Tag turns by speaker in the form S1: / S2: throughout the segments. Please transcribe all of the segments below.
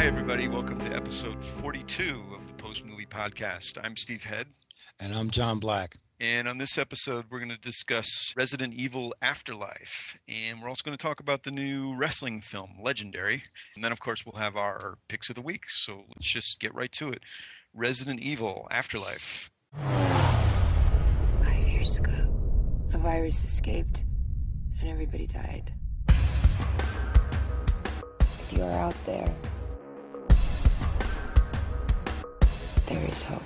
S1: everybody. Welcome to episode 42 of the Post Movie Podcast. I'm Steve Head.
S2: And I'm John Black.
S1: And on this episode, we're going to discuss Resident Evil Afterlife. And we're also going to talk about the new wrestling film, Legendary. And then, of course, we'll have our picks of the week. So let's just get right to it. Resident Evil Afterlife.
S3: 5 years ago, a virus escaped and everybody died. If you're out there, there is hope.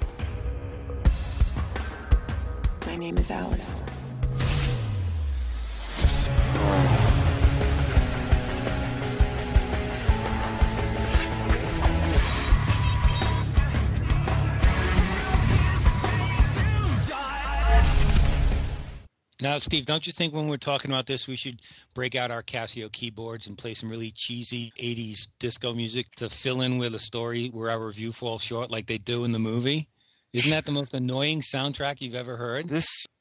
S3: My name is Alice.
S2: Now, Steve, don't you think when we're talking about this, we should break out our Casio keyboards and play some really cheesy 80s disco music to fill in where the story, where our review falls short, like they do in the movie? Isn't that the most annoying soundtrack you've ever heard?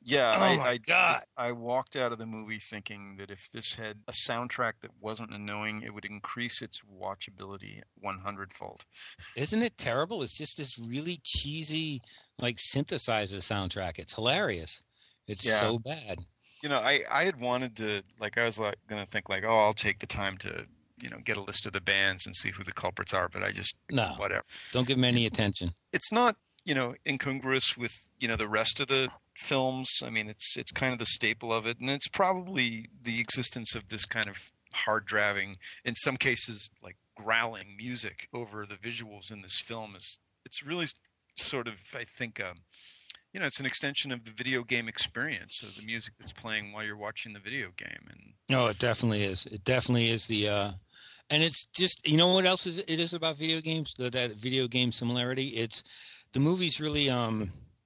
S1: God. I walked out of the movie thinking that if this had a soundtrack that wasn't annoying, it would increase its watchability 100-fold.
S2: Isn't it terrible? It's just this really cheesy, like, synthesizer soundtrack. It's hilarious. It's so bad.
S1: You know, I had wanted to, like, I was like going to think, like, oh, I'll take the time to, you know, get a list of the bands and see who the culprits are, but I just, whatever.
S2: Don't give them any attention.
S1: It's not, you know, incongruous with, you know, the rest of the films. I mean, it's kind of the staple of it, and it's probably the existence of this kind of hard-driving, in some cases, like, growling music over the visuals in this film. It's really sort of, I think, you know, it's an extension of the video game experience of the music that's playing while you're watching the video game. And
S2: it definitely is. It definitely is the, and it's just, you know what else it is about video games? That video game similarity. It's the movie's really,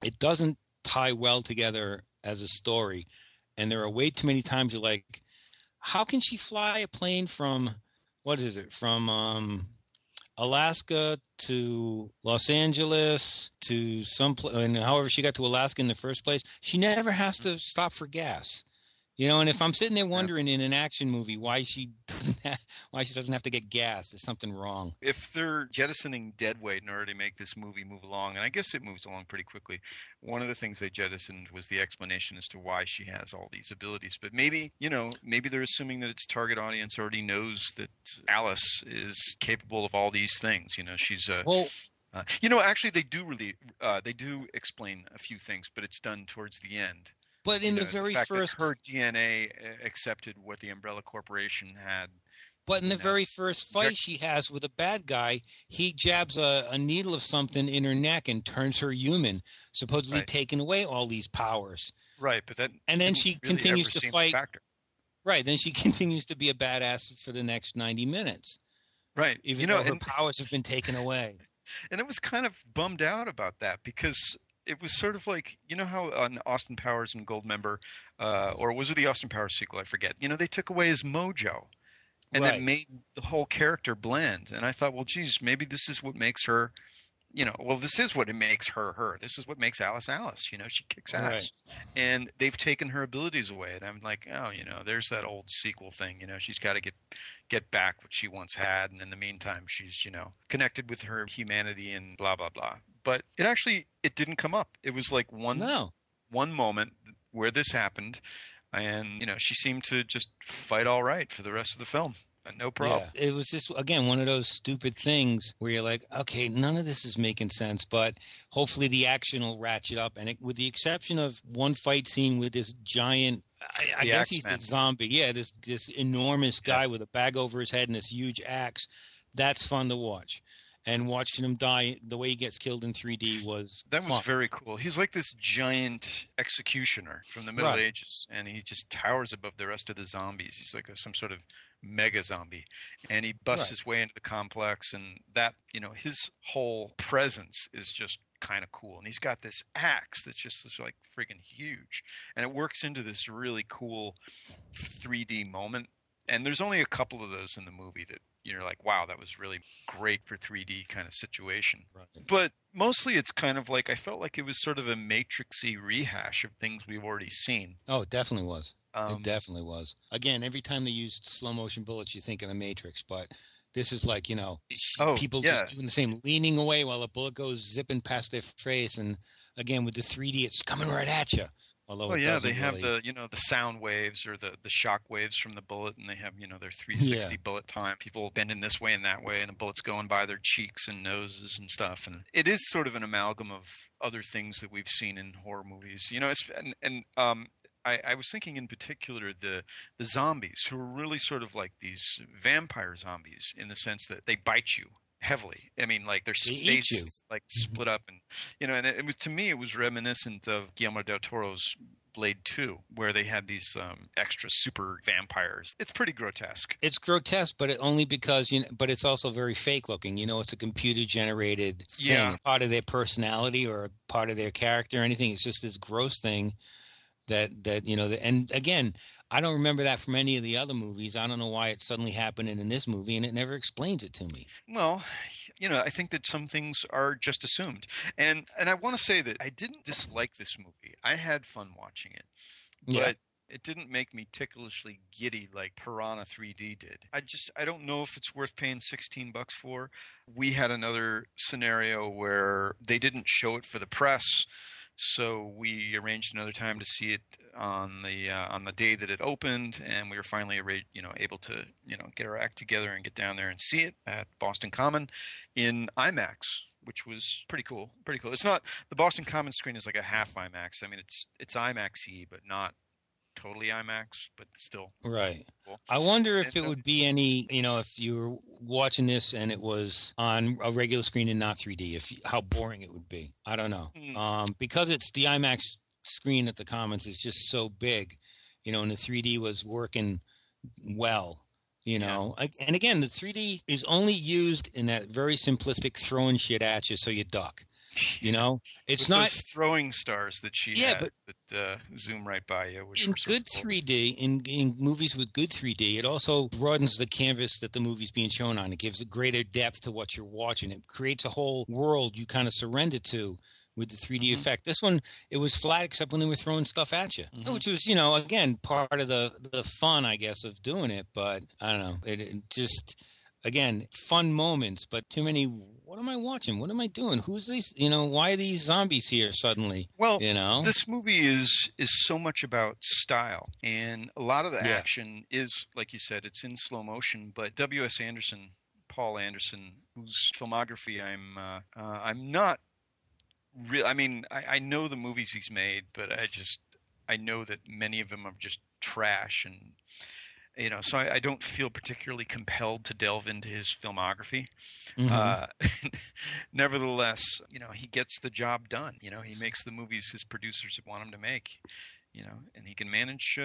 S2: it doesn't tie well together as a story, and there are way too many times you're like, how can she fly a plane from, from Alaska to Los Angeles to and however she got to Alaska in the first place, she never has to stop for gas. You know, and if I'm sitting there wondering in an action movie why she doesn't have to get gas, there's something wrong.
S1: If they're jettisoning deadweight in order to make this movie move along, and I guess it moves along pretty quickly, one of the things they jettisoned was the explanation as to why she has all these abilities. But maybe, you know, maybe they're assuming that its target audience already knows that Alice is capable of all these things. You know, she's you know, actually, they do explain a few things, but it's done towards the end.
S2: But in
S1: the
S2: very
S1: fact
S2: first,
S1: that her DNA accepted what the Umbrella Corporation had.
S2: But in the very first fight she has with a bad guy, he jabs a needle of something in her neck and turns her human, supposedly taking away all these powers.
S1: Right, but that
S2: and then she
S1: really
S2: continues to fight.
S1: Right,
S2: then she continues to be a badass for the next 90 minutes.
S1: Right,
S2: even though her powers have been taken away.
S1: And it was kind of bummed out about that because it was sort of like, you know how on Austin Powers and Goldmember, or was it the Austin Powers sequel? I forget. You know, they took away his mojo, and that made the whole character bland. And I thought, well, geez, maybe this is what makes her, you know, well, this is what it makes her her. This is what makes Alice Alice. You know, she kicks ass. Right. And they've taken her abilities away. And I'm like, oh, you know, there's that old sequel thing. You know, she's got to get back what she once had. And in the meantime, she's, you know, connected with her humanity and blah, blah, blah. But it didn't come up. It was like one moment where this happened, and you know she seemed to just fight all right for the rest of the film. No problem.
S2: Yeah. It was just, again, one of those stupid things where you're like, okay, none of this is making sense, but hopefully the action will ratchet up. And with the exception of one fight scene with this giant, I guess he's a zombie. Yeah, this enormous guy with a bag over his head and this huge axe. That's fun to watch. And watching him die, the way he gets killed in 3D was fun.
S1: Very cool. He's like this giant executioner from the Middle Ages, and he just towers above the rest of the zombies. He's like some sort of mega zombie, and he busts his way into the complex, and that, you know, his whole presence is just kind of cool. And he's got this axe that's just this like freaking huge, and it works into this really cool 3D moment. And there's only a couple of those in the movie that you're like, wow, that was really great for 3D kind of situation. Right. But mostly it's kind of like, I felt like it was sort of a Matrix-y rehash of things we've already seen.
S2: Oh, it definitely was. It definitely was. Again, every time they used slow motion bullets, you think of the Matrix, but This is like,
S1: Oh,
S2: people
S1: yeah.
S2: just doing the same, leaning away while a bullet goes zipping past their face. And again, with the 3D, it's coming right at you. Although
S1: Oh
S2: it
S1: yeah,
S2: doesn't
S1: they have
S2: really.
S1: the sound waves or the shock waves from the bullet, and they have their 360
S2: Yeah.
S1: bullet time. People bending this way and that way, and the bullets going by their cheeks and noses and stuff. And it is sort of an amalgam of other things that we've seen in horror movies. I was thinking in particular the zombies, who are really sort of like these vampire zombies in the sense that they bite you heavily. I mean, like their
S2: They eat you.
S1: face like split up, and and it was, to me, it was reminiscent of Guillermo del Toro's Blade 2, where they had these extra super vampires. It's pretty grotesque.
S2: It's grotesque, but only because but it's also very fake looking. It's a computer generated thing.
S1: Yeah.
S2: Part of their personality or part of their character or anything. It's just this gross thing that and again, I don't remember that from any of the other movies. I don't know why it's suddenly happening in this movie, and it never explains it to me.
S1: Well, I think that some things are just assumed. And I want to say that I didn't dislike this movie. I had fun watching it. But
S2: Yeah.
S1: it didn't make me ticklishly giddy like Piranha 3D did. I don't know if it's worth paying $16 for. We had another scenario where they didn't show it for the press, so we arranged another time to see it on the day that it opened, and we were finally able to get our act together and get down there and see it at Boston Common in IMAX, which was pretty cool. Pretty cool. It's not, the Boston Common screen is like a half IMAX. I mean, it's IMAX-y, but not totally IMAX, but still
S2: Right.
S1: cool.
S2: I wonder if
S1: And,
S2: it would be any, if you were watching this and it was on a regular screen and not 3D, how boring it would be. I don't know. Because it's the IMAX screen at the Commons is just so big, and the 3D was working well. And again, the 3D is only used in that very simplistic throwing shit at you so you duck. It's
S1: with
S2: not
S1: those throwing stars that she had that zoom right by you. Which
S2: in
S1: were so
S2: good
S1: cool.
S2: 3D, in movies with good 3D, it also broadens the canvas that the movie's being shown on. It gives a greater depth to what you're watching. It creates a whole world you kind of surrender to with the 3D effect. This one, it was flat except when they were throwing stuff at you, which was, again, part of the fun, I guess, of doing it. But I don't know. It just, again, fun moments, but too many. What am I watching? What am I doing? Who's these? Why are these zombies here suddenly?
S1: Well, this movie is so much about style, and a lot of the action is, like you said, it's in slow motion. But W.S. Anderson, Paul Anderson, whose filmography I'm not real. I mean, I know the movies he's made, but I know that many of them are just trash, and so I don't feel particularly compelled to delve into his filmography. Nevertheless, he gets the job done. He makes the movies his producers want him to make. And he can manage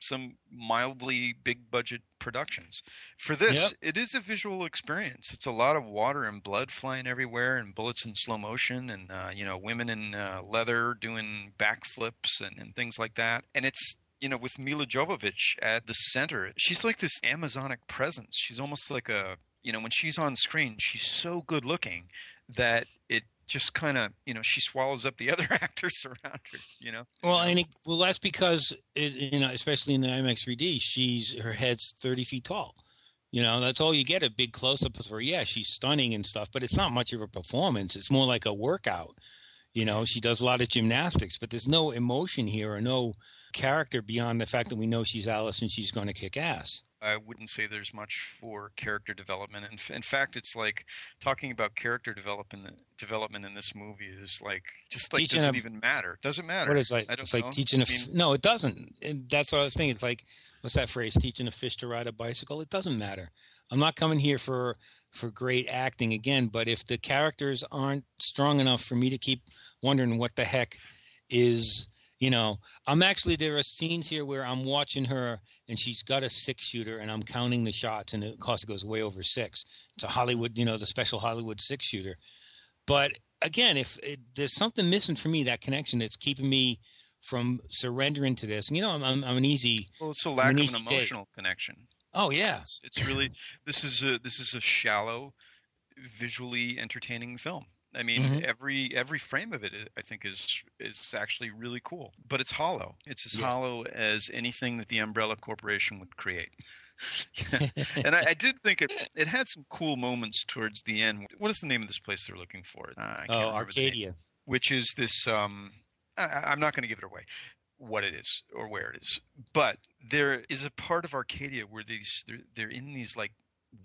S1: some mildly big budget productions. For this, it is a visual experience. It's a lot of water and blood flying everywhere, and bullets in slow motion, and women in leather doing backflips and things like that. And it's with Mila Jovovich at the center. She's like this Amazonic presence. She's almost like when she's on screen, she's so good looking that it just kind of, she swallows up the other actors around her,
S2: Well, that's because, especially in the IMAX 3D, her head's 30 feet tall. That's all you get, a big close-up of her. Yeah, she's stunning and stuff, but it's not much of a performance. It's more like a workout. She does a lot of gymnastics, but there's no emotion here or no character beyond the fact that we know she's Alice and she's going to kick ass.
S1: I wouldn't say there's much for character development. In fact, it's like talking about character development in this movie is like doesn't even matter. Doesn't matter.
S2: What is like? It's like teaching no, it doesn't. And that's what I was thinking. It's like, what's that phrase? Teaching a fish to ride a bicycle. It doesn't matter. I'm not coming here for great acting again, but if the characters aren't strong enough for me to keep wondering what the heck is. I'm actually, there are scenes here where I'm watching her and she's got a 6-shooter and I'm counting the shots, and of course it goes way over 6. It's a Hollywood, the special Hollywood 6-shooter. But again, if there's something missing for me, that connection that's keeping me from surrendering to this. I'm an easy.
S1: Well, it's a lack of an emotional connection.
S2: Oh yeah,
S1: it's really this is a shallow, visually entertaining film. I mean, every frame of it, I think, is actually really cool. But it's hollow. It's as hollow as anything that the Umbrella Corporation would create. And I did think it had some cool moments towards the end. What is the name of this place they're looking for? I can't remember
S2: Arcadia.
S1: Which is this. I'm not going to give it away, what it is or where it is. But there is a part of Arcadia where they're in these like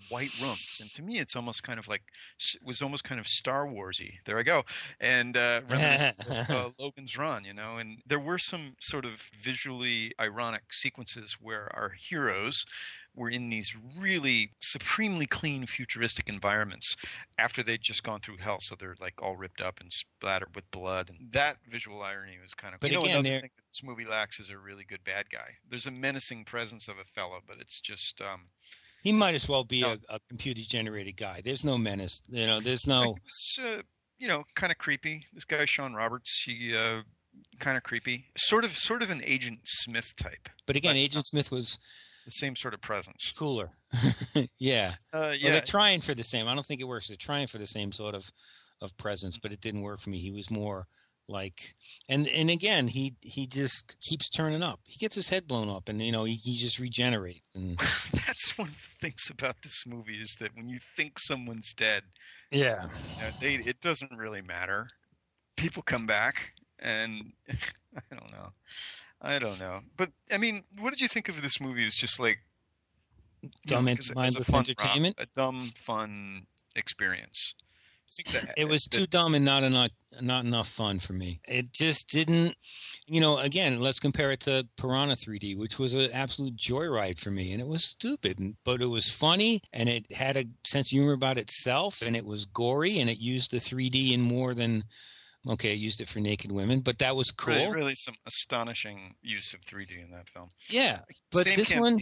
S1: white rooms, and to me it's almost kind of like Star Warsy. There I go. And reminiscent of Logan's Run, and there were some sort of visually ironic sequences where our heroes were in these really supremely clean futuristic environments after they'd just gone through hell, so they're like all ripped up and splattered with blood, and that visual irony was kind of cool. Another thing that this movie lacks is a really good bad guy. There's a menacing presence of a fella, but it's just
S2: he might as well be a computer-generated guy. There's no menace. There's no...
S1: It was, kind of creepy. This guy, Sean Roberts, he kind of creepy. Sort of an Agent Smith type.
S2: But again, Agent Smith was...
S1: the same sort of presence.
S2: Cooler. Yeah. Well, they're trying for the same. I don't think it works. They're trying for the same sort of presence, but it didn't work for me. He was more... like, and again, he just keeps turning up. He gets his head blown up, and he just regenerates. And
S1: that's one of the things about this movie is that when you think someone's dead, it doesn't really matter. People come back, and I don't know. But I mean, what did you think of this movie? It's just like
S2: dumb mindless entertainment,
S1: a dumb fun experience.
S2: It was too dumb and not enough fun for me. It just didn't, again, let's compare it to Piranha 3D, which was an absolute joyride for me. And it was stupid, but it was funny, and it had a sense of humor about itself, and it was gory, and it used the 3D in more than, it used it for naked women, but that was cool.
S1: Really some astonishing use of 3D in that film.
S2: Yeah, but same
S1: can't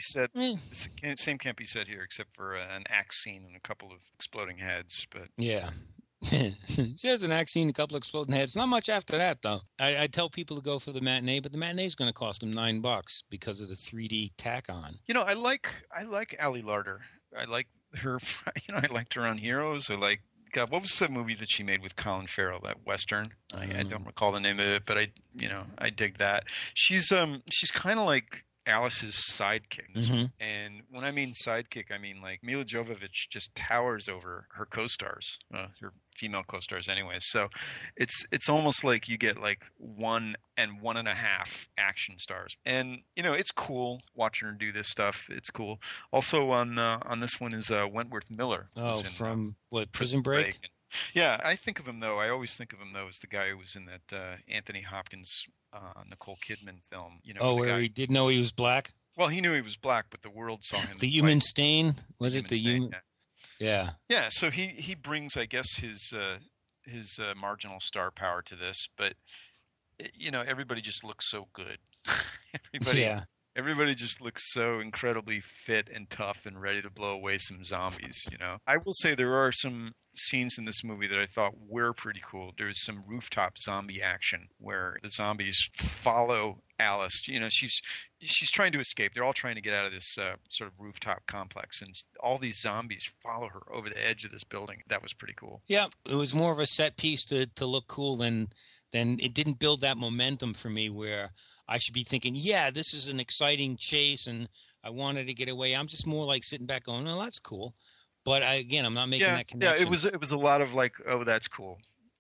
S1: be said here, except for an axe scene and a couple of exploding heads. But
S2: yeah. There's an axe scene, a couple of exploding heads. Not much after that, though. I tell people to go for the matinee, but the matinee is going to cost them $9 because of the 3D tack on.
S1: I like Ali Larter. I like her. I liked her on Heroes. God, what was the movie that she made with Colin Farrell? That Western. I don't recall the name of it, but I dig that. She's kind of like Alice's sidekick.
S2: Mm-hmm.
S1: And when I mean sidekick, I mean like Mila Jovovich just towers over her co-stars, her female co-stars anyways. So it's almost like you get like 1 and 1.5 action stars. And, it's cool watching her do this stuff. It's cool. Also on this one is Wentworth Miller.
S2: Oh, from Prison Break?
S1: Yeah, I think of him, though. I always think of him, though, as the guy who was in that Anthony Hopkins, Nicole Kidman film.
S2: Where he didn't know he was black?
S1: Well, he knew he was black, but the world saw him.
S2: The Human Stain? Was it the Human? Yeah.
S1: Yeah, so he brings, I guess, his marginal star power to this, but, everybody just looks so good. Everybody just looks so incredibly fit and tough and ready to blow away some zombies, I will say there are some scenes in this movie that I thought were pretty cool. There's some rooftop zombie action where the zombies follow Alice. She's trying to escape. They're all trying to get out of this sort of rooftop complex, and all these zombies follow her over the edge of this building. That was pretty cool.
S2: Yeah, it was more of a set piece to look cool than it didn't build that momentum for me where I should be thinking, yeah, this is an exciting chase and I wanted to get away. I'm just more like sitting back going, oh, that's cool. But I'm not making that connection.
S1: Yeah, it was a lot of like, oh, that's cool.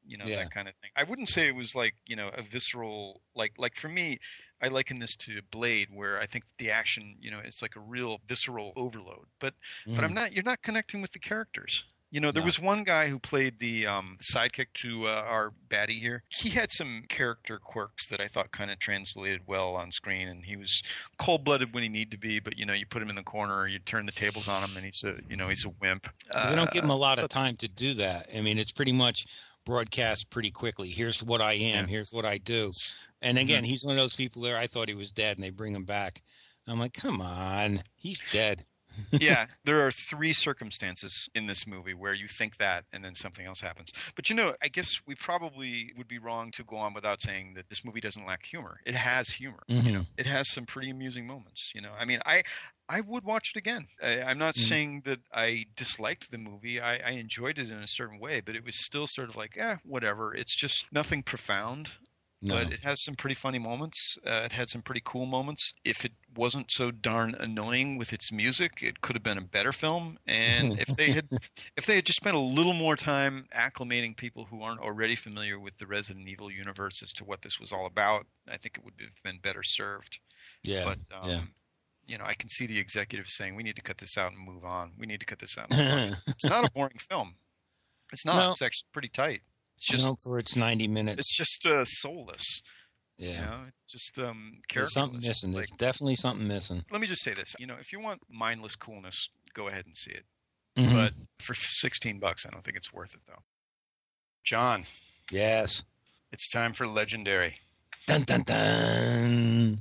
S1: That kind of thing. I wouldn't say it was like, a visceral, like for me, I liken this to Blade, where I think the action, it's like a real visceral overload. But you're not connecting with the characters. There was one guy who played the sidekick to our baddie here. He had some character quirks that I thought kind of translated well on screen, and he was cold-blooded when he needed to be. But you put him in the corner, or you turn the tables on him, and he's a wimp.
S2: They don't give him a lot of time to do that. I mean, it's pretty much broadcast pretty quickly. Here's what I am. Yeah. Here's what I do. And again, he's one of those people there. I thought he was dead, and they bring him back. I'm like, come on, he's dead.
S1: Yeah, there are three circumstances in this movie where you think that and then something else happens. But I guess we probably would be wrong to go on without saying that this movie doesn't lack humor. It has humor.
S2: Mm-hmm.
S1: It has some pretty amusing moments. I mean, I would watch it again. I'm not
S2: Mm-hmm.
S1: saying that I disliked the movie. I enjoyed it in a certain way, but it was still sort of like, whatever. It's just nothing profound.
S2: No.
S1: But it has some pretty funny moments. It had some pretty cool moments. If it wasn't so darn annoying with its music, it could have been a better film. And if they had just spent a little more time acclimating people who aren't already familiar with the Resident Evil universe as to what this was all about, I think it would have been better served.
S2: Yeah.
S1: But I can see the executives saying, "We need to cut this out and move on. We need to cut this out and move on." It's not a boring film. It's not.
S2: No.
S1: It's actually pretty tight. It's just
S2: for its 90 minutes.
S1: It's just soulless.
S2: Yeah.
S1: It's just
S2: There's something
S1: characterless.
S2: missing. There's definitely something missing.
S1: Let me just say this. If you want mindless coolness, go ahead and see it.
S2: Mhm.
S1: But for $16, I don't think it's worth it, though. John,
S2: Yes.
S1: it's time for Legendary.
S2: Dun dun dun.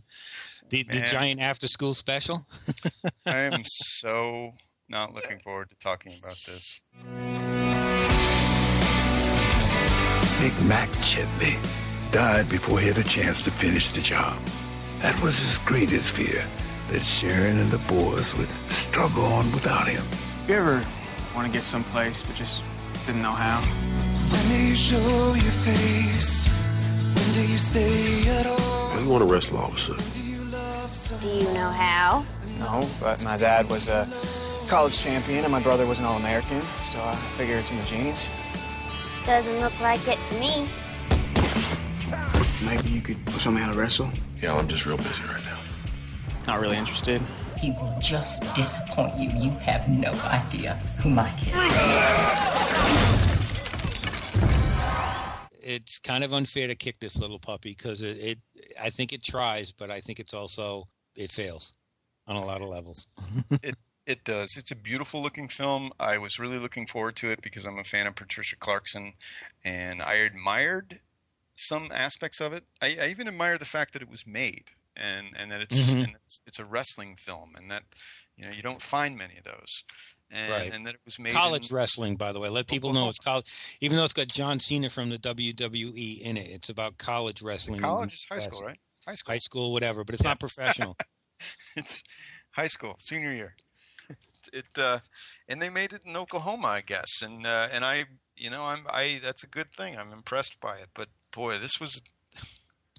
S2: The
S1: Man.
S2: giant after school special.
S1: I am so not looking forward to talking about this.
S4: Big Mac Chitley died before he had a chance to finish the job. That was his greatest fear, that Sharon and the boys would struggle on without him.
S5: You ever want to get someplace but just didn't know how?
S6: When do you show your face? When do you stay at home?
S7: I want to wrestle officer.
S8: Do you know how?
S5: No, but my dad was a college champion and my brother was an All-American, so I figure it's in the genes.
S8: Doesn't look like it to me.
S5: Maybe you could show me how to wrestle?
S7: Yeah, I'm just real busy right now.
S5: Not really interested.
S9: He will just disappoint you. You have no idea who Mike is.
S2: It's kind of unfair to kick this little puppy because I think it tries, but I think it fails on a lot of levels.
S1: It does. It's a beautiful looking film. I was really looking forward to it because I'm a fan of Patricia Clarkson, and I admired some aspects of it. I even admire the fact that it was made and that it's a wrestling film, and that you don't find many of those. And that it was made
S2: college wrestling, by the way. Let people know it's college, even though it's got John Cena from the WWE in it. It's about college wrestling.
S1: College is high school, right?
S2: High school, whatever, but it's not professional.
S1: It's high school, senior year. And they made it in Oklahoma, I guess, and that's a good thing. I'm impressed by it, but boy, this was.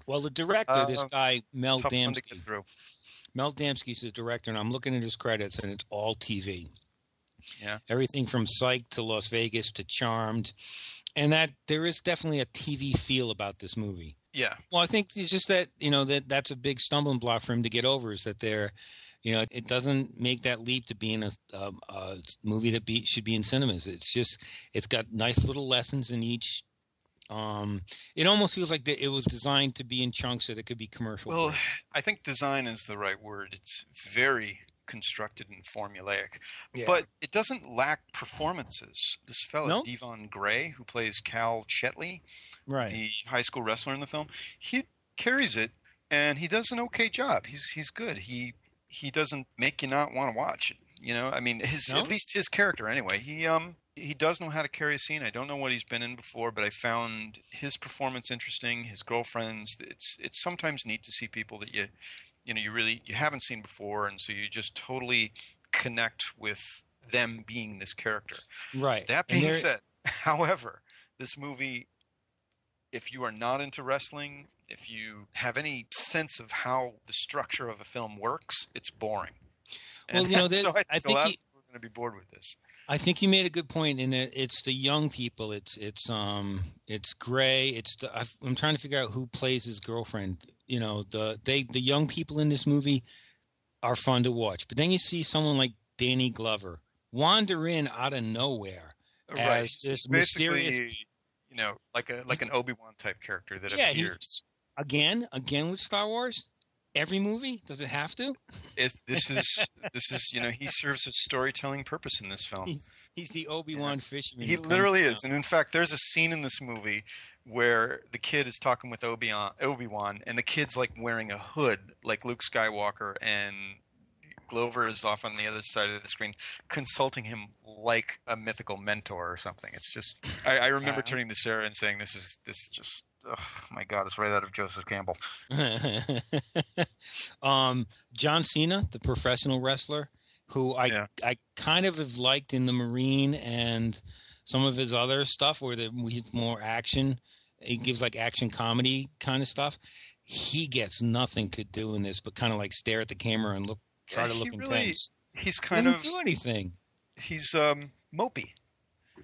S2: Well, the director, this guy Mel
S1: tough one to
S2: Damsky.
S1: get through.
S2: Mel Damsky's the director, and I'm looking at his credits, and it's all TV.
S1: Yeah,
S2: everything from Psych to Las Vegas to Charmed, and that there is definitely a TV feel about this movie.
S1: Yeah.
S2: Well, I think it's just that that's a big stumbling block for him to get over, is that it doesn't make that leap to being a movie that should be in cinemas. It's got nice little lessons in each. It almost feels like it was designed to be in chunks so that it could be commercial.
S1: Well, I think design is the right word. It's very constructed and formulaic, but it doesn't lack performances. This fellow Devon Gray, who plays Cal Chetley, the high school wrestler in the film, he carries it, and he does an okay job. He's good. He doesn't make you not want to watch it. I mean, at least his character anyway. He does know how to carry a scene. I don't know what he's been in before, but I found his performance interesting. His girlfriends. It's sometimes neat to see people that you haven't seen before, and so you just totally connect with them being this character.
S2: Right.
S1: That being said, however, this movie, if you are not into wrestling, if you have any sense of how the structure of a film works, it's boring.
S2: Well,
S1: So I think we're going to be bored with this.
S2: I think you made a good point in that it's the young people. It's Gray. I'm trying to figure out who plays his girlfriend. The young people in this movie are fun to watch, but then you see someone like Danny Glover wander in out of nowhere as this mysterious,
S1: like an Obi-Wan type character that appears
S2: again with Star Wars. Every movie? Does it have to?
S1: This is he serves a storytelling purpose in this film.
S2: He's the Obi-Wan fisherman.
S1: He literally is. And in fact, there's a scene in this movie where the kid is talking with Obi-Wan, and the kid's like wearing a hood like Luke Skywalker, and Glover is off on the other side of the screen consulting him like a mythical mentor or something. It's just I remember turning to Sarah and saying, "This is just oh my God, it's right out of Joseph Campbell."
S2: John Cena, the professional wrestler, who I kind of have liked in the Marine and some of his other stuff, where he's more action. He gives like action comedy kind of stuff. He gets nothing to do in this, but kind of like stare at the camera and try to look intense.
S1: He's kind
S2: doesn't do anything.
S1: He's mopey.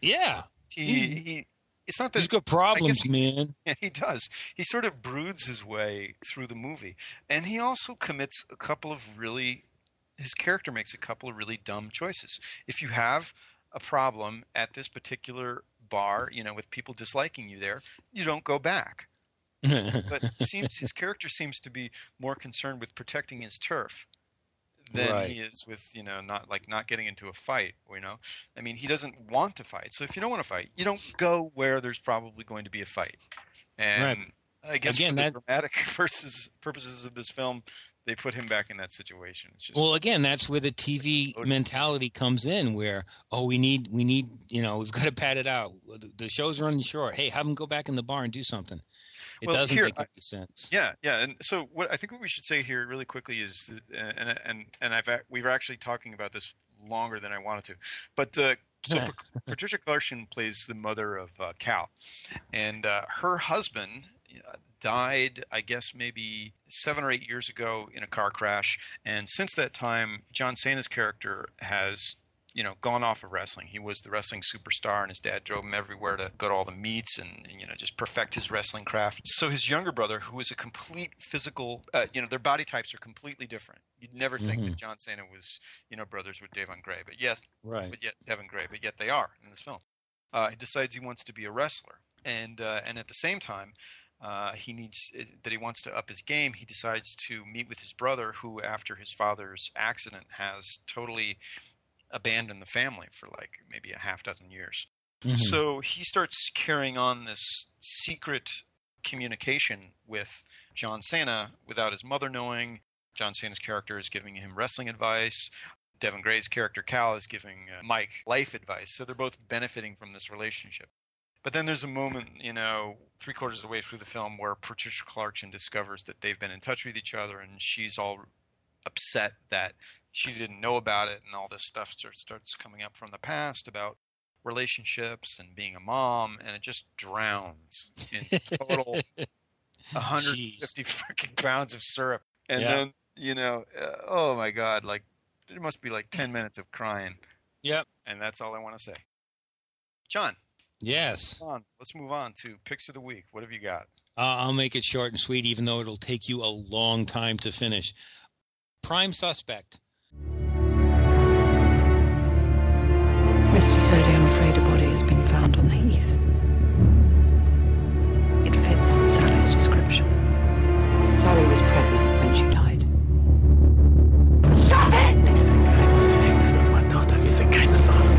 S2: Yeah,
S1: it's not that
S2: he's got problems, man.
S1: Yeah, he does. He sort of broods his way through the movie, and he also commits his character makes a couple of really dumb choices. If you have a problem at this particular bar, with people disliking you there, you don't go back. But his character seems to be more concerned with protecting his turf than he is with not getting into a fight. I mean, he doesn't want to fight. So if you don't want to fight, you don't go where there's probably going to be a fight. And I guess for the dramatic purposes of this film, they put him back in that situation. It's just,
S2: well, again, that's where the TV mentality comes in, where we need we've got to pad it out. The show's running short. Hey, have him go back in the bar and do something. It doesn't make any sense.
S1: Yeah. And so what we should say here really quickly is, we were actually talking about this longer than I wanted to, but Patricia Clarkson plays the mother of Cal, and her husband died, I guess, maybe 7 or 8 years ago in a car crash, and since that time, John Cena's character has gone off of wrestling. He was the wrestling superstar, and his dad drove him everywhere to go to all the meets and just perfect his wrestling craft. So his younger brother, who is a complete physical, their body types are completely different. You'd never think that John Cena was, brothers with Devon Gray, but yet Devon Gray, but yet they are in this film. He decides he wants to be a wrestler, and at the same time, he wants to up his game. He decides to meet with his brother, who, after his father's accident, has totally abandoned the family for like maybe a half dozen years. So he starts carrying on this secret communication with John Cena without his mother knowing. John Cena's character is giving him wrestling advice. Devon Gray's character Cal is giving Mike life advice. So they're both benefiting from this relationship. But then there's a moment, 3/4 of the way through the film, where Patricia Clarkson discovers that they've been in touch with each other, and she's all upset that she didn't know about it, and all this stuff starts coming up from the past about relationships and being a mom, and it just drowns in total 150 freaking pounds of syrup. And then, oh my God, like there must be like 10 minutes of crying.
S2: Yep.
S1: And that's all I want to say. John.
S2: Yes.
S1: Let's move on to Picks of the Week. What have you got?
S2: I'll make it short and sweet, even though it'll take you a long time to finish. Prime Suspect.
S3: Mr. Sturdy, I'm afraid a body has been found on the heath. It fits Sally's description. Sally was pregnant when she died. Shut it!
S7: You think I had sex with my daughter? You think I'm the father?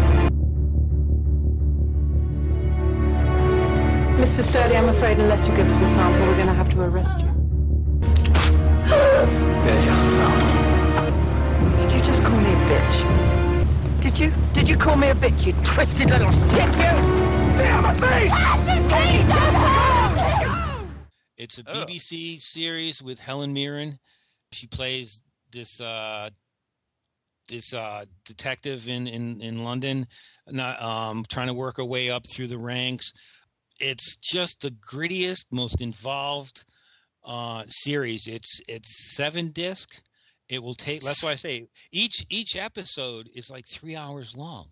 S3: Mr. Sturdy, I'm afraid unless you give us a sample, we're going to have to arrest you.
S7: There's your sample.
S3: Did you just call me a bitch? Did you? Did you call me a bitch, you twisted little shit, you? Get my face!
S2: It's a BBC series with Helen Mirren. She plays this detective in London, trying to work her way up through the ranks. It's just the grittiest, most involved series. It's 7-disc. It will take. That's why I say each episode is like 3 hours long.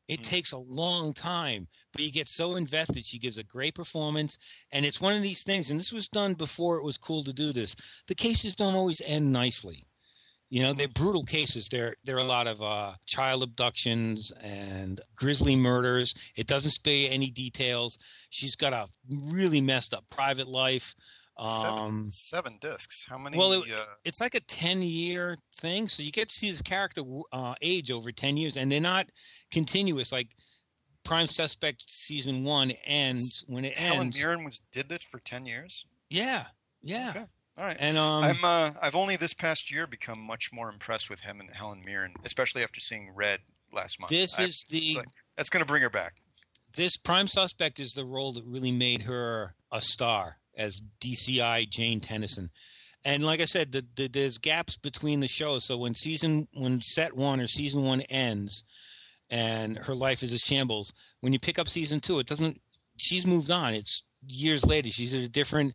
S2: It takes a long time, but you get so invested. She gives a great performance, and it's one of these things. And this was done before it was cool to do this. The cases don't always end nicely. They're brutal cases. There are a lot of child abductions and grisly murders. It doesn't spare any details. She's got a really messed up private life.
S1: 7 discs. How many?
S2: Well, it's like a 10-year thing, so you get to see this character age over 10 years, and they're not continuous. Like Prime Suspect season 1 ends when it ends.
S1: Helen Mirren did this for 10 years?
S2: Yeah. Okay.
S1: All right.
S2: And
S1: I've only this past year become much more impressed with him and Helen Mirren, especially after seeing Red last month. That's going to bring her back.
S2: This Prime Suspect is the role that really made her a star as DCI Jane Tennyson. And like I said, there's gaps between the shows. So when set one or season one ends, and her life is a shambles, when you pick up season two, it doesn't. She's moved on. It's years later. She's at a different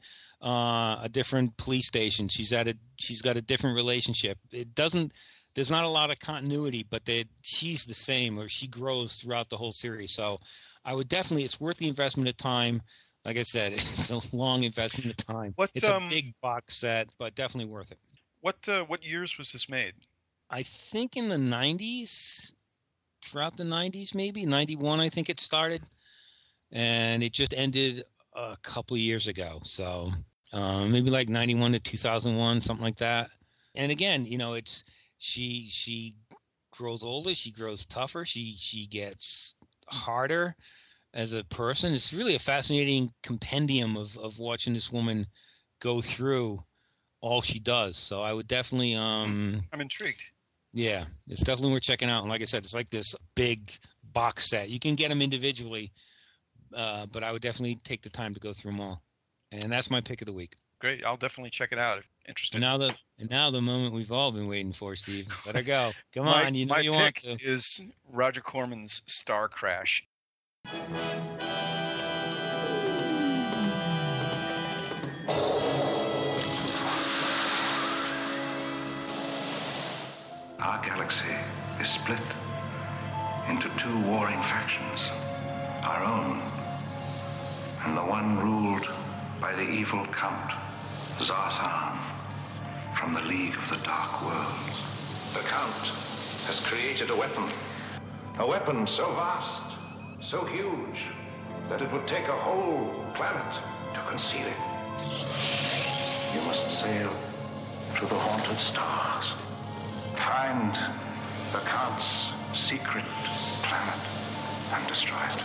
S2: police station. She's got a different relationship. It doesn't. There's not a lot of continuity, but she's the same, or she grows throughout the whole series. So I would definitely. It's worth the investment of time. Like I said, it's a long investment of time. It's a big box set, but definitely worth it.
S1: What years was this made?
S2: I think in the 90s, throughout the 90s, maybe 91. I think it started, and it just ended a couple of years ago. So maybe like 91 to 2001, something like that. And again, it's she grows older, she grows tougher, she gets harder as a person. It's really a fascinating compendium of watching this woman go through all she does. So I would definitely
S1: I'm intrigued.
S2: Yeah, it's definitely worth checking out. And like I said, it's like this big box set. You can get them individually, but I would definitely take the time to go through them all. And that's my pick of the week.
S1: Great. I'll definitely check it out if interested.
S2: And now the moment we've all been waiting for, Steve. Let her go. Come on, you know you want to.
S1: My pick is Roger Corman's Starcrash.
S4: Our galaxy is split into two warring factions, our own, and the one ruled by the evil Count Zarthan from the League of the Dark Worlds. The Count has created a weapon so vast, so huge, that it would take a whole planet to conceal it. You must sail to the haunted stars. Find the Count's secret planet and destroy it.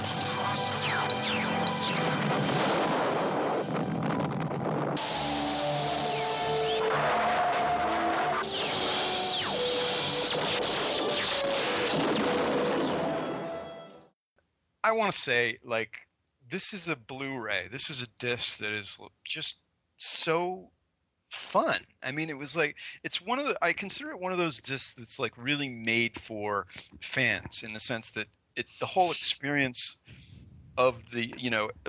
S1: I want to say, this is a Blu-ray. This is a disc that is just so fun. I mean, I consider it one of those discs that's really made for fans, in the sense that the whole experience of the,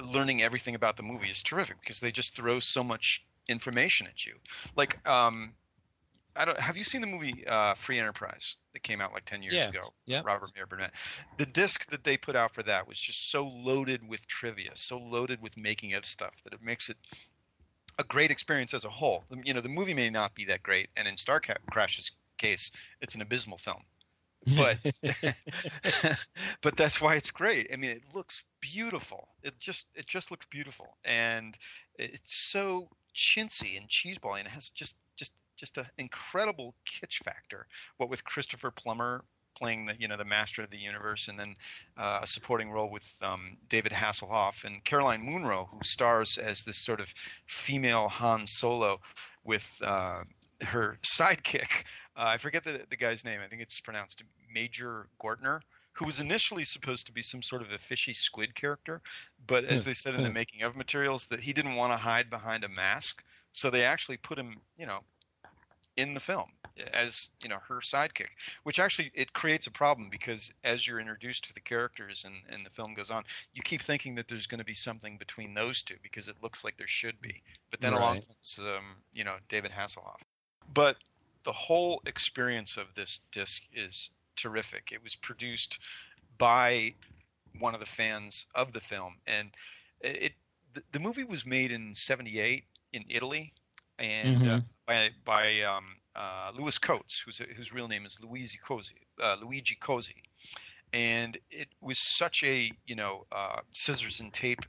S1: learning everything about the movie is terrific, because they just throw so much information at you. Have you seen the movie Free Enterprise that came out 10 years ago?
S2: Yeah.
S1: Robert Muir Burnett. The disc that they put out for that was just so loaded with trivia, so loaded with making of stuff, that it makes it a great experience as a whole. The movie may not be that great, and in Starcrash's case, it's an abysmal film. But but that's why it's great. I mean, it looks beautiful. It just looks beautiful, and it's so chintzy and cheeseball, and it has just an incredible kitsch factor. What with Christopher Plummer playing the master of the universe, and then a supporting role with David Hasselhoff and Caroline Munro, who stars as this sort of female Han Solo with her sidekick. I forget the guy's name. I think it's pronounced Major Gortner, who was initially supposed to be some sort of a fishy squid character, but as they said in the making of materials, that he didn't want to hide behind a mask, so they actually put him, in the film as her sidekick, which actually it creates a problem, because as you're introduced to the characters and the film goes on, you keep thinking that there's going to be something between those two, because it looks like there should be, but then along comes David Hasselhoff. But the whole experience of this disc is terrific. It was produced by one of the fans of the film, and the movie was made in '78 in Italy, and by Louis Coates, whose real name is Luigi Cosi, and it was such a scissors and tape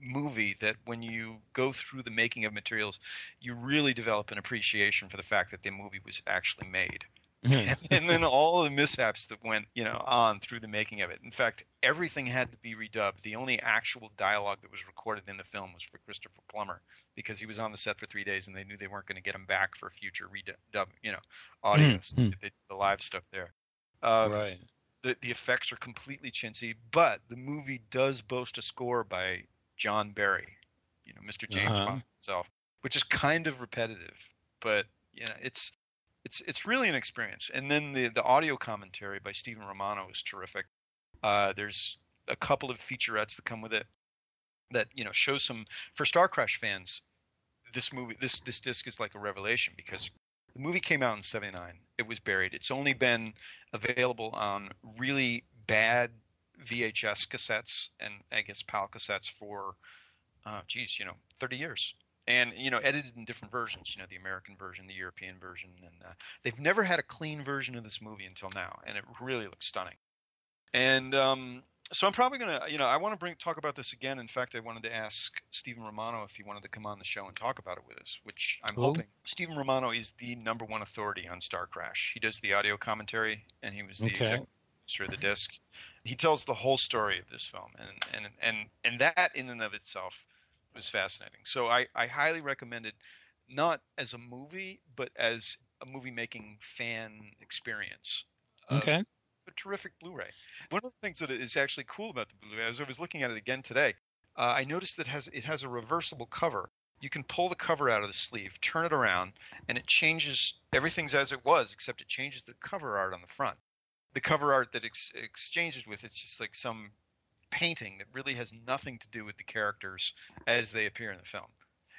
S1: movie that when you go through the making of materials, you really develop an appreciation for the fact that the movie was actually made. and then all the mishaps that went, on through the making of it. In fact, everything had to be redubbed. The only actual dialogue that was recorded in the film was for Christopher Plummer, because he was on the set for 3 days and they knew they weren't going to get him back for future redub, audio. So they did the live stuff there.
S2: Right.
S1: The effects are completely chintzy, but the movie does boast a score by John Barry, Mr. James Bond himself, which is kind of repetitive, but it's really an experience. And then the audio commentary by Stephen Romano is terrific. There's a couple of featurettes that come with it that show some, for Starcrash fans. This movie, this disc is like a revelation, because the movie came out in '79. It was buried. It's only been available on really bad VHS cassettes and I guess PAL cassettes for 30 years. And, edited in different versions, the American version, the European version. And they've never had a clean version of this movie until now. And it really looks stunning. And so I'm probably going to, I want to talk about this again. In fact, I wanted to ask Stephen Romano if he wanted to come on the show and talk about it with us, which I'm hoping. Stephen Romano is the number one authority on Starcrash. He does the audio commentary, and he was the executive producer of the disc. He tells the whole story of this film. And that in and of itself was fascinating. So I highly recommend it, not as a movie, but as a movie-making fan experience.
S2: Okay.
S1: A terrific Blu-ray. One of the things that is actually cool about the Blu-ray, as I was looking at it again today, I noticed that it has a reversible cover. You can pull the cover out of the sleeve, turn it around, and it changes. Everything's as it was, except it changes the cover art on the front. The cover art that exchanges with, it's just like some painting that really has nothing to do with the characters as they appear in the film.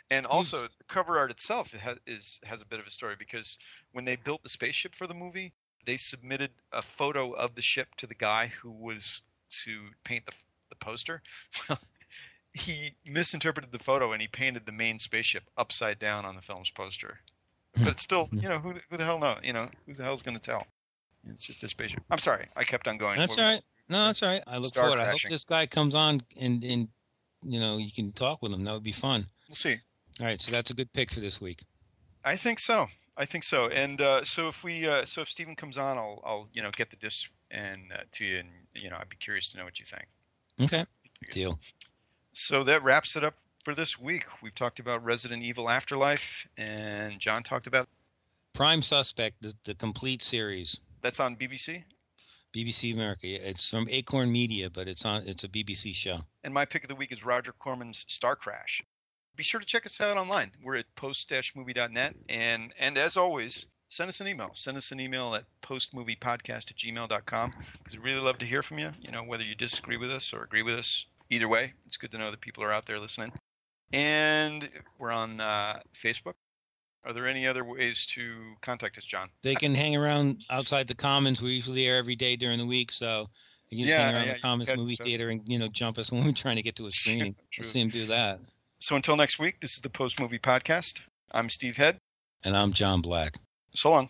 S1: And also, the cover art itself has a bit of a story, because when they built the spaceship for the movie, they submitted a photo of the ship to the guy who was to paint the poster. He misinterpreted the photo and he painted the main spaceship upside down on the film's poster. But it's still, who the hell knows? Who the hell's going to tell? It's just a spaceship. I'm sorry, I kept on going.
S2: That's all right. No, that's all right. I look forward. I hope this guy comes on and you can talk with him. That would be fun.
S1: We'll see.
S2: All right, so that's a good pick for this week.
S1: I think so. And so if Stephen comes on, I'll get the disc and to you, and I'd be curious to know what you think.
S2: Okay. Deal.
S1: So that wraps it up for this week. We've talked about Resident Evil Afterlife, and John talked about
S2: Prime Suspect, the complete series.
S1: That's on BBC?
S2: BBC America. It's from Acorn Media, but it's a BBC show. And
S1: my pick of the week is Roger Corman's Starcrash. Be sure to check us out online. We're at post-movie.net. And as always, send us an email. Send us an email at postmoviepodcast@gmail.com, because we'd really love to hear from you, whether you disagree with us or agree with us. Either way, it's good to know that people are out there listening. And we're on Facebook. Are there any other ways to contact us, John?
S2: They can hang around outside the Commons. We're usually there every day during the week, so you can just hang around the Commons movie theater and jump us when we're trying to get to a screening. We'll see them do that.
S1: So until next week, this is the Post Movie Podcast. I'm Steve Head.
S2: And I'm John Black.
S1: So long.